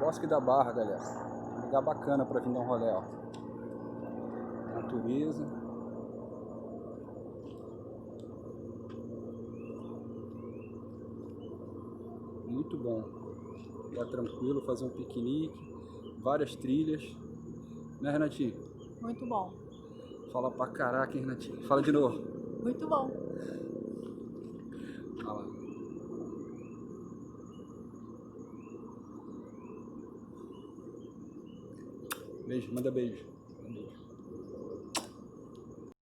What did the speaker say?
Bosque da Barra, galera. Um lugar bacana pra vir dar um rolê, ó. Natureza. Muito bom. Lugar tranquilo, fazer um piquenique. Várias trilhas. Né, Renatinho? Muito bom. Fala pra caraca, hein, Renatinho? Fala de novo. Muito bom. Olha lá. Beijo, manda beijo.